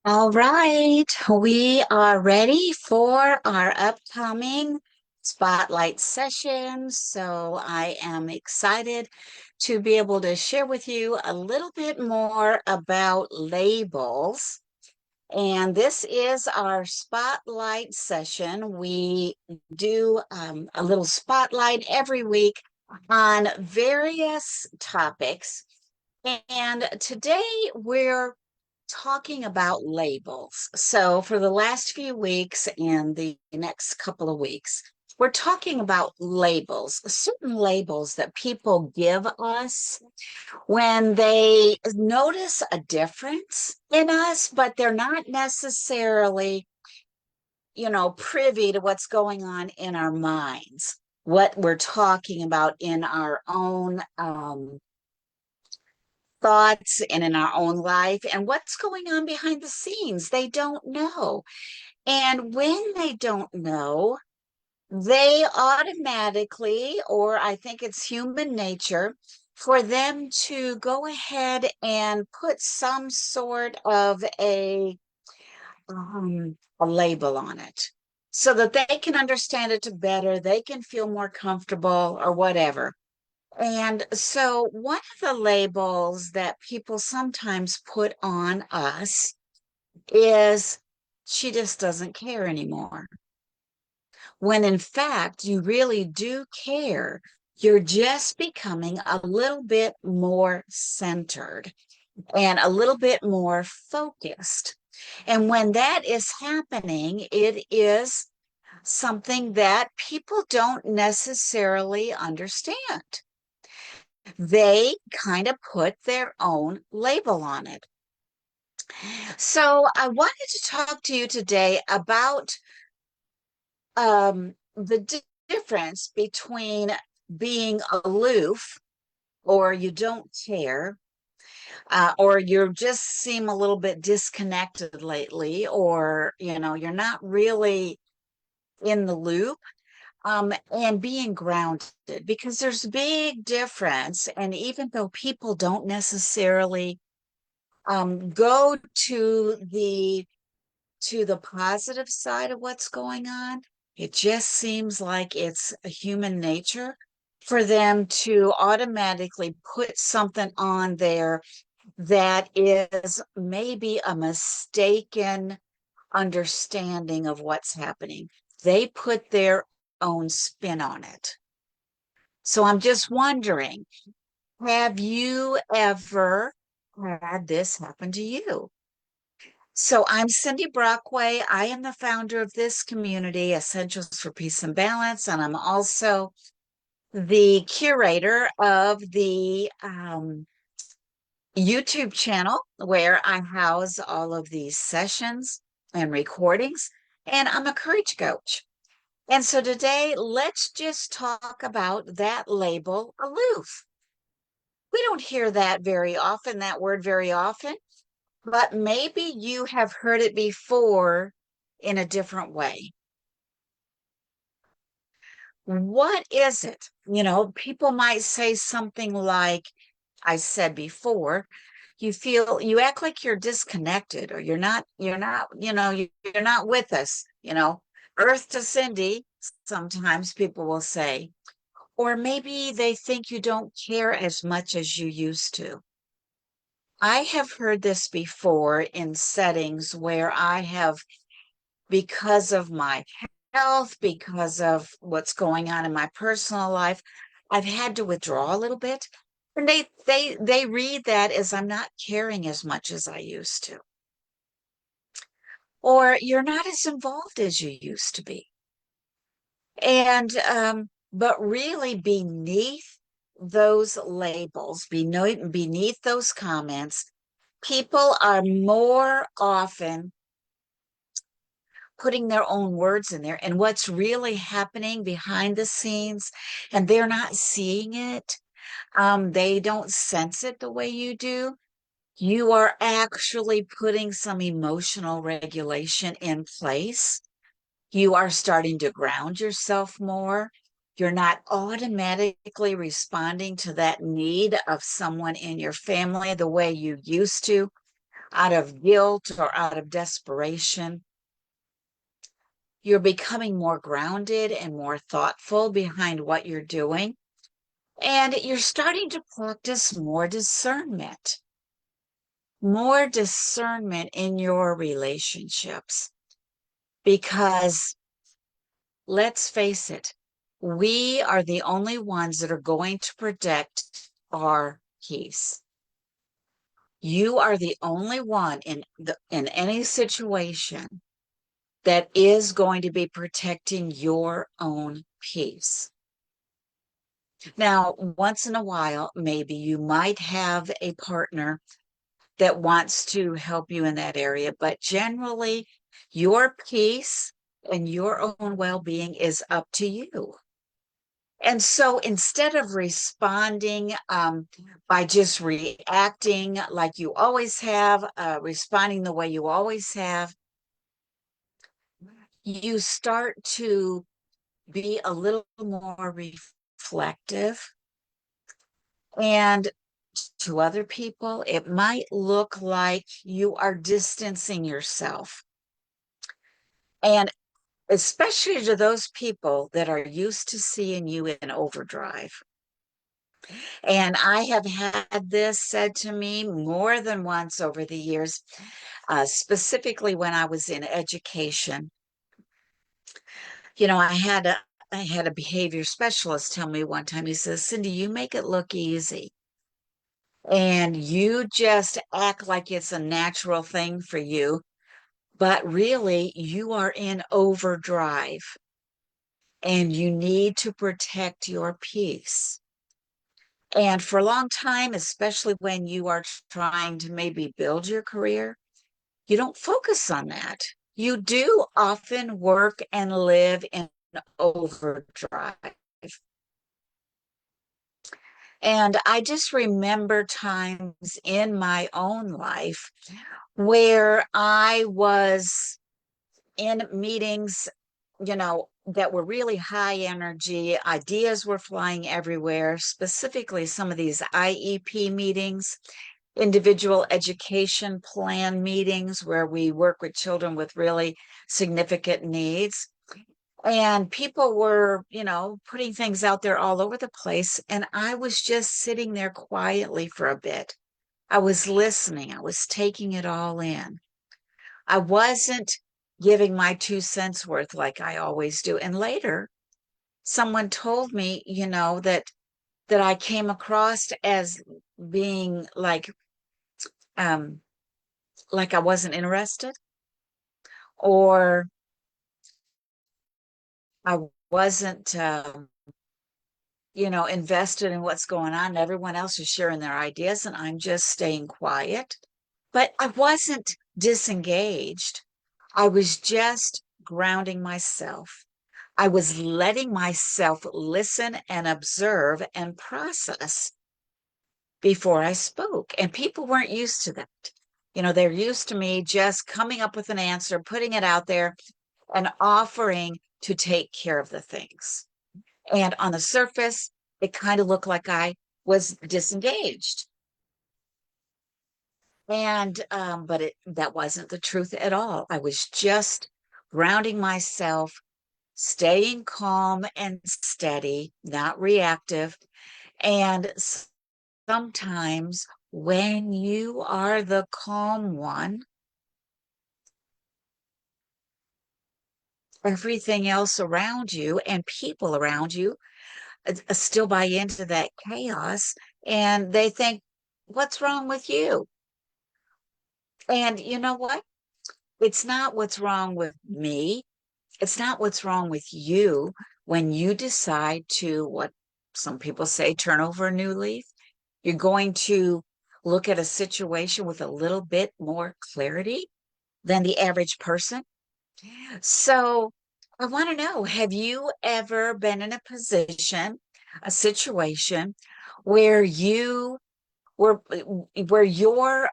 All right, we are ready for our upcoming spotlight session. So I am excited to be able to share with you a little bit more about labels. And this is our spotlight session. We do a little spotlight every week on various topics. And today we're talking about labels. So, for the last few weeks and the next couple of weeks, we're talking about labels, certain labels that people give us when they notice a difference in us, but they're not necessarily, privy to what's going on in our minds, what we're talking about in our own thoughts and in our own life and what's going on behind the scenes. They don't know. And when they don't know, they automatically, or I think it's human nature, for them to go ahead and put some sort of a label on it so that they can understand it better, they can feel more comfortable or whatever. And so, one of the labels that people sometimes put on us is she just doesn't care anymore. When in fact, you really do care. You're just becoming a little bit more centered and a little bit more focused. And when that is happening, it is something that people don't necessarily understand. They kind of put their own label on it. So I wanted to talk to you today about the difference between being aloof or you don't care, or you just seem a little bit disconnected lately, or you're not really in the loop, and being grounded, because there's a big difference. And even though people don't necessarily go to the positive side of what's going on, it just seems like it's a human nature for them to automatically put something on there that is maybe a mistaken understanding of what's happening. They put their own spin on it. So I'm just wondering, have you ever had this happen to you? So I'm Cindy Brockway. I am the founder of this community, Essentials for Peace and Balance, and I'm also the curator of the YouTube channel where I house all of these sessions and recordings, and I'm a courage coach. And so today, let's just talk about that label, aloof. We don't hear that very often, that word very often, but maybe you have heard it before in a different way. What is it? People might say something like, I said before, you act like you're disconnected, or you're not, you're not with us, Earth to Cindy, sometimes people will say. Or maybe they think you don't care as much as you used to. I have heard this before in settings where I have, because of my health, because of what's going on in my personal life, I've had to withdraw a little bit. And they read that as I'm not caring as much as I used to. Or you're not as involved as you used to be. And but really beneath those labels, beneath those comments, people are more often putting their own words in there and what's really happening behind the scenes, and they're not seeing it. They don't sense it the way you do. You are actually putting some emotional regulation in place. You are starting to ground yourself more. You're not automatically responding to that need of someone in your family the way you used to, out of guilt or out of desperation. You're becoming more grounded and more thoughtful behind what you're doing. And you're starting to practice more discernment in your relationships. Because let's face it, we are the only ones that are going to protect our peace. You are the only one in any situation that is going to be protecting your own peace. Now, once in a while, maybe you might have a partner that wants to help you in that area, but generally, your peace and your own well being is up to you. And so instead of responding by just reacting like you always have, responding the way you always have, you start to be a little more reflective. And to other people, it might look like you are distancing yourself. And especially to those people that are used to seeing you in overdrive. And I have had this said to me more than once over the years, specifically when I was in education. You know, I had a behavior specialist tell me one time, he says, Cindy, you make it look easy. And you just act like it's a natural thing for you, but really you are in overdrive and you need to protect your peace. And for a long time, especially when you are trying to maybe build your career, you don't focus on that. You do often work and live in overdrive. And I just remember times in my own life where I was in meetings, that were really high energy. Ideas were flying everywhere, specifically some of these IEP meetings, individual education plan meetings, where we work with children with really significant needs. And people were, putting things out there all over the place. And I was just sitting there quietly for a bit. I was listening, I was taking it all in. I wasn't giving my 2 cents worth like I always do. And later, someone told me, that I came across as being um like I wasn't interested, or I wasn't invested in what's going on. Everyone else is sharing their ideas and I'm just staying quiet. But I wasn't disengaged. I was just grounding myself. I was letting myself listen and observe and process before I spoke. And people weren't used to that. They're used to me just coming up with an answer, putting it out there, and offering to take care of the things. And on the surface, it kind of looked like I was disengaged. And but that wasn't the truth at all. I was just grounding myself, staying calm and steady, not reactive. And sometimes when you are the calm one, everything else around you and people around you still buy into that chaos and they think, what's wrong with you? And you know what? It's not what's wrong with me. It's not what's wrong with you when you decide to, what some people say, turn over a new leaf. You're going to look at a situation with a little bit more clarity than the average person. So I want to know, have you ever been in a situation where you where your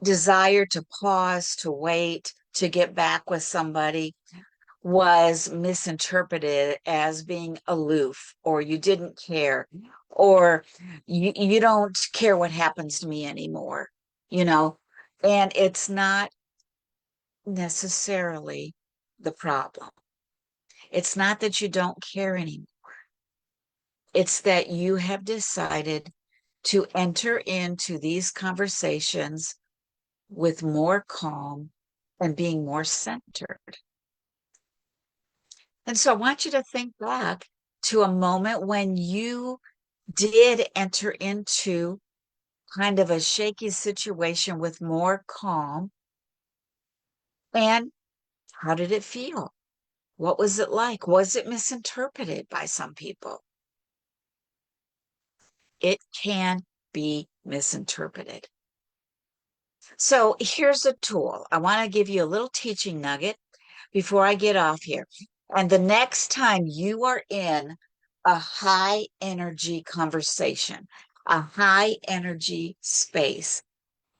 desire to pause, to wait, to get back with somebody was misinterpreted as being aloof, or you didn't care, or you don't care what happens to me anymore, you know, and it's not necessarily the problem. It's not that you don't care anymore. It's that you have decided to enter into these conversations with more calm and being more centered. And so I want you to think back to a moment when you did enter into kind of a shaky situation with more calm. And how did it feel? What was it like? Was it misinterpreted by some people? It can be misinterpreted. So here's a tool. I want to give you a little teaching nugget before I get off here. And the next time you are in a high energy conversation, a high energy space,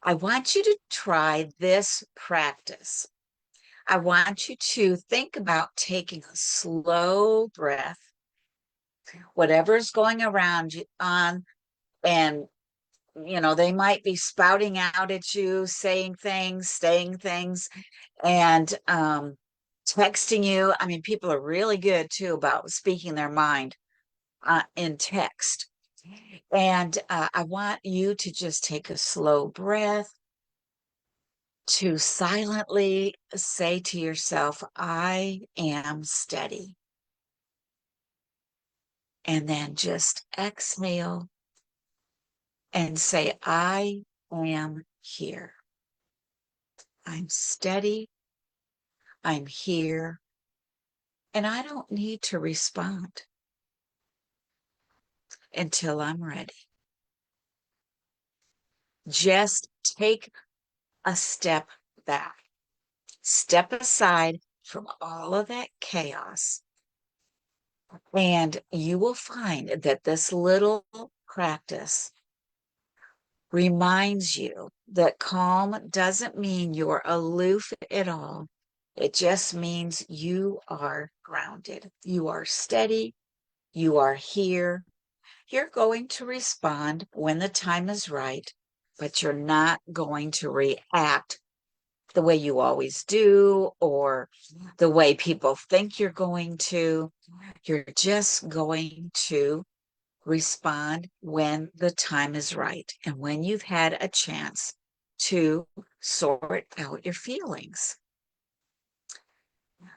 I want you to try this practice. I want you to think about taking a slow breath, whatever's going around you on, and they might be spouting out at you, saying things, saying things, and texting you. I mean, people are really good too about speaking their mind in text. And I want you to just take a slow breath to silently say to yourself, I am steady. And then just exhale and say, I am here. I'm steady. I'm here. And I don't need to respond until I'm ready. Just take a step back, step aside from all of that chaos, and you will find that this little practice reminds you that calm doesn't mean you're aloof at all. It just means you are grounded, you are steady, you are here. You're going to respond when the time is right, but you're not going to react the way you always do or the way people think you're going to. You're just going to respond when the time is right and when you've had a chance to sort out your feelings.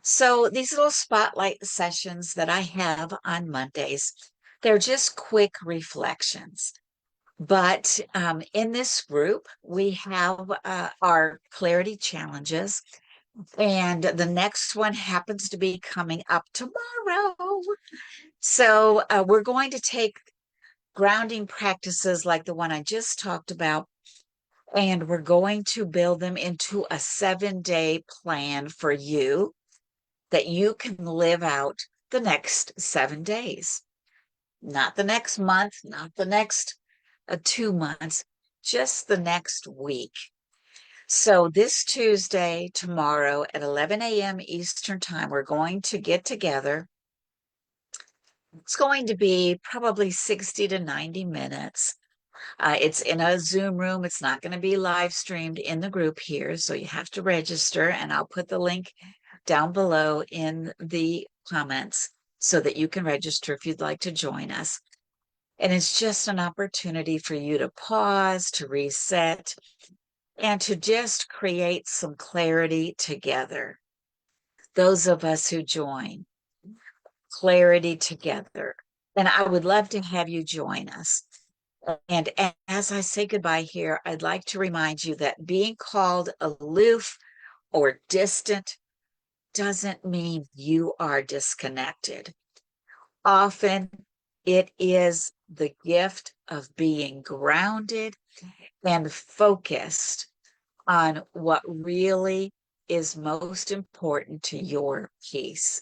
So these little spotlight sessions that I have on Mondays, they're just quick reflections. But in this group, we have our clarity challenges. And the next one happens to be coming up tomorrow. So we're going to take grounding practices like the one I just talked about, and we're going to build them into a 7-day plan for you that you can live out the next 7 days, not the next month, not the next 2 months, just the next week. So this Tuesday, tomorrow at 11 a.m. Eastern Time, we're going to get together. It's going to be probably 60 to 90 minutes. It's in a Zoom room. It's not going to be live streamed in the group here. So you have to register, and I'll put the link down below in the comments so that you can register if you'd like to join us. And it's just an opportunity for you to pause, to reset, and to just create some clarity together. Those of us who join, clarity together. And I would love to have you join us. And as I say goodbye here, I'd like to remind you that being called aloof or distant doesn't mean you are disconnected. Often it is the gift of being grounded and focused on what really is most important to your peace.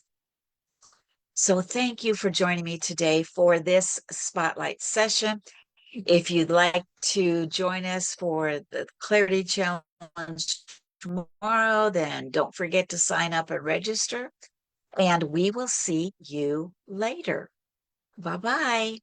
So thank you for joining me today for this spotlight session. If you'd like to join us for the Clarity Challenge tomorrow, then don't forget to sign up and register. and we will see you later. Bye bye.